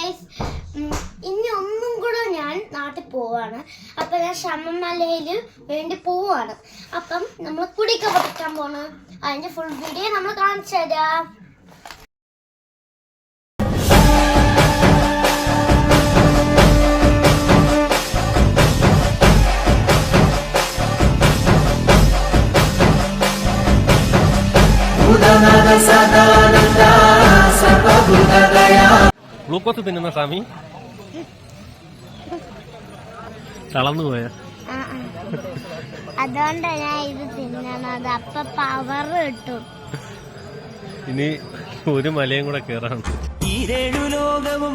Guys, ഇനി ഒന്നും കൂടെ ഞാൻ നാട്ടിൽ പോവാണ്. അപ്പം ഞാൻ ശമമലയിൽ വേണ്ടി പോവാണ്. അപ്പം നമ്മൾ കുടിയൊക്കെ പറിക്കാൻ പോണ്. അതിന്റെ ഫുൾ വീഡിയോ നമ്മൾ കാണിച്ചു തരാം. ഗ്ലൂക്കോസ് തിന്നുന്ന സ്വാമി തളർന്നു പോയ അതുകൊണ്ട് ഞാൻ ഇത് തിന്നണത്. അപ്പൊ പവർ കിട്ടും. ഇനി ഒരു മലയും കൂടെ കേറാണ്. ഈ ലോകവും